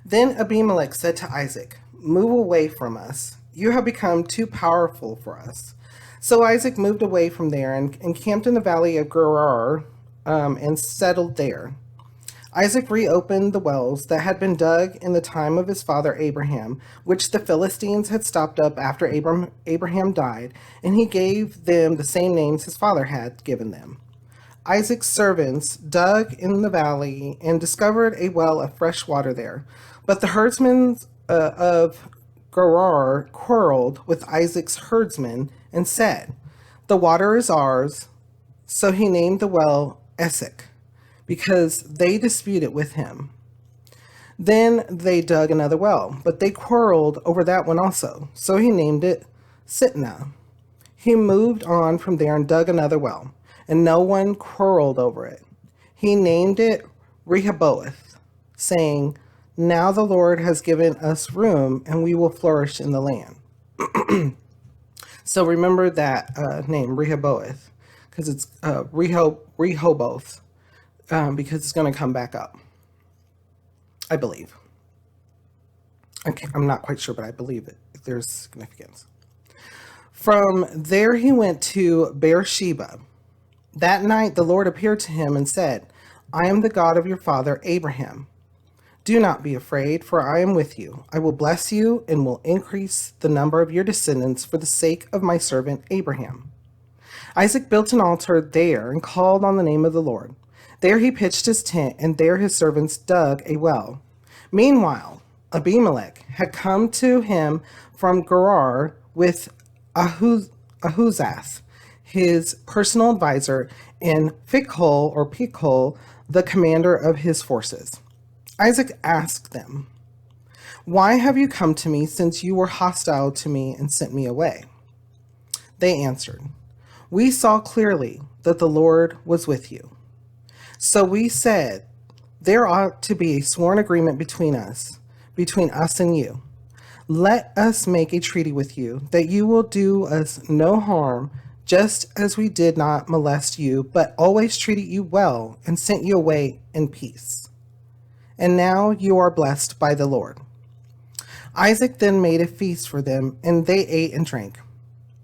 Then Abimelech said to Isaac, "Move away from us. You have become too powerful for us." So Isaac moved away from there and encamped in the valley of Gerar, and settled there. Isaac reopened the wells that had been dug in the time of his father Abraham, which the Philistines had stopped up after Abraham died, and he gave them the same names his father had given them. Isaac's servants dug in the valley and discovered a well of fresh water there. But the herdsmen of Gerar quarreled with Isaac's herdsmen and said, "The water is ours." So he named the well Esek, because they disputed with him. Then they dug another well, but they quarreled over that one also. So he named it Sitnah. He moved on from there and dug another well, and no one quarreled over it. He named it Rehoboth, saying, "Now the Lord has given us room, and we will flourish in the land." So remember that name, Rehoboth, because it's Rehoboth, because it's going to come back up, I believe. I'm not quite sure, but I believe it. There's significance. From there he went to Beersheba. That night the Lord appeared to him and said, "I am the God of your father Abraham. Do not be afraid, for I am with you. I will bless you and will increase the number of your descendants for the sake of my servant Abraham." Isaac built an altar there and called on the name of the Lord. There he pitched his tent, and there his servants dug a well. Meanwhile, Abimelech had come to him from Gerar with Ahuzath, his personal advisor, and Pichol, the commander of his forces. Isaac asked them, "Why have you come to me, since you were hostile to me and sent me away?" They answered, "We saw clearly that the Lord was with you. So we said, there ought to be a sworn agreement between us and you. Let us make a treaty with you that you will do us no harm, just as we did not molest you, but always treated you well and sent you away in peace. And now you are blessed by the Lord." Isaac then made a feast for them, and they ate and drank.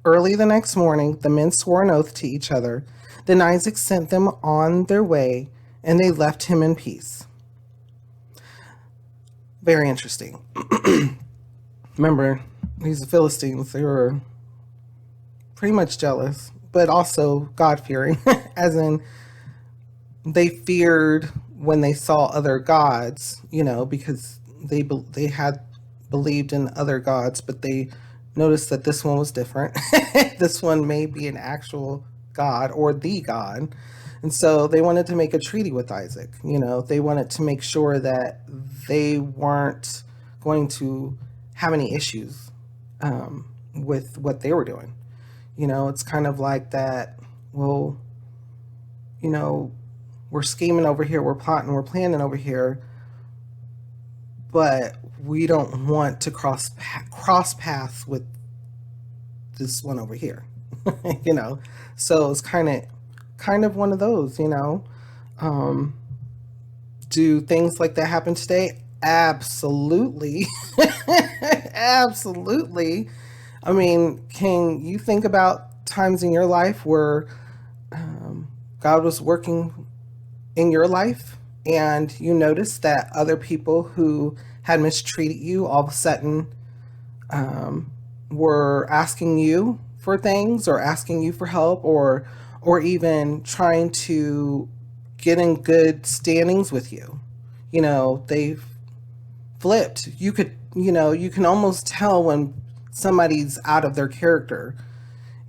Early the next morning, the men swore an oath to each other. Then Isaac sent them on their way, and they left him in peace. Very interesting. Remember, these Philistines, they were pretty much jealous, but also God-fearing, as in they feared when they saw other gods, because they had believed in other gods, but they noticed that this one was different. This one may be an actual God or the God. And so they wanted to make a treaty with Isaac. They wanted to make sure that they weren't going to have any issues with what they were doing. It's kind of like that, well, we're scheming over here, we're plotting, we're planning over here, but we don't want to cross paths with this one over here. So it's kind of one of those. Do things like that happen today? Absolutely. Absolutely. I mean, can you think about times in your life where God was working in your life and you noticed that other people who had mistreated you all of a sudden were asking you for things, or asking you for help, or even trying to get in good standings with you? They've flipped. You can almost tell when somebody's out of their character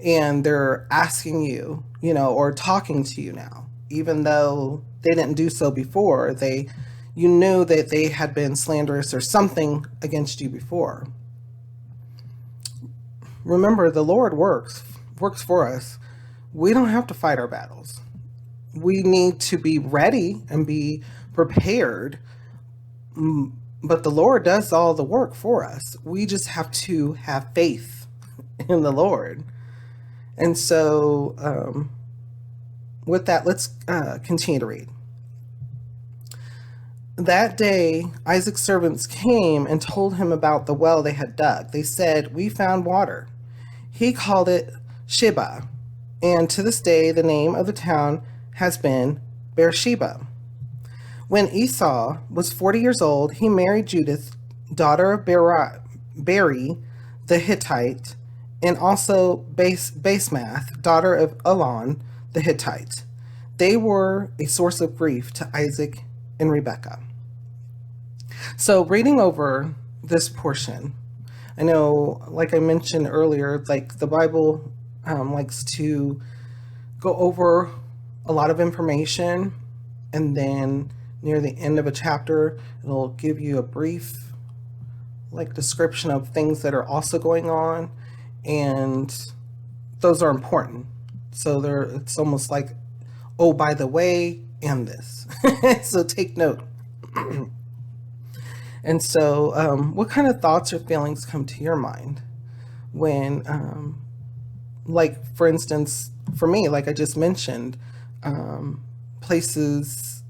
and they're asking you, or talking to you now, even though they didn't do so before. You knew that they had been slanderous or something against you before. Remember, the Lord works for us. We don't have to fight our battles. We need to be ready and be prepared, but the Lord does all the work for us. We just have to have faith in the Lord. And so with that, let's continue to read. That day, Isaac's servants came and told him about the well they had dug. They said, "We found water." He called it Sheba, and to this day, the name of the town has been Beersheba. When Esau was 40 years old, he married Judith, daughter of Beri the Hittite, and also Basemath, daughter of Elon the Hittite. They were a source of grief to Isaac and Rebekah. So, reading over this portion, I know, like I mentioned earlier, like the Bible likes to go over a lot of information, and then near the end of a chapter, it'll give you a brief like description of things that are also going on, and those are important. So it's almost like, oh, by the way, and this. So take note. And so, what kind of thoughts or feelings come to your mind when, like, for instance, for me, like I just mentioned, places,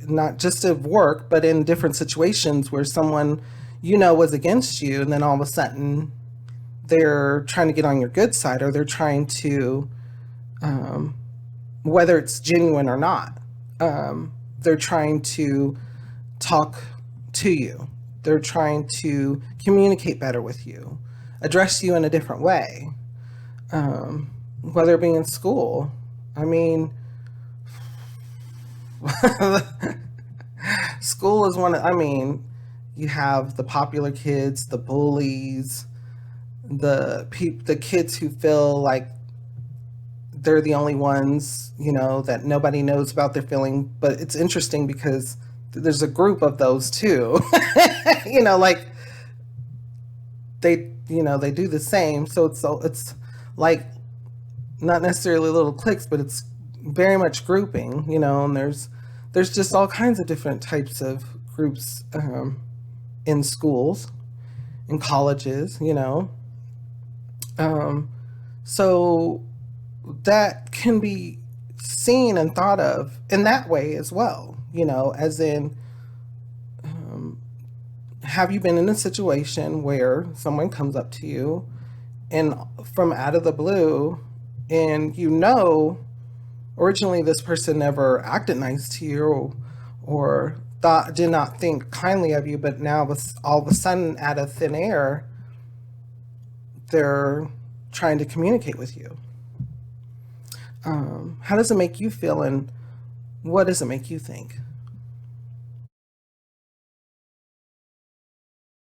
not just at work, but in different situations where someone was against you, and then all of a sudden they're trying to get on your good side, or they're trying to, whether it's genuine or not, they're trying to talk to you. They're trying to communicate better with you, address you in a different way, whether it be in school. I mean, school is one of, I mean, you have the popular kids, the bullies, the kids who feel like they're the only ones, that nobody knows about their feeling. But it's interesting because there's a group of those too. Like they do the same. So it's like not necessarily little cliques, but it's very much grouping. And there's just all kinds of different types of groups in schools, in colleges. So that can be seen and thought of in that way as well, as in, have you been in a situation where someone comes up to you and from out of the blue, and originally this person never acted nice to you, or did not think kindly of you, but now all of a sudden out of thin air, they're trying to communicate with you? How does it make you feel, and what does it make you think?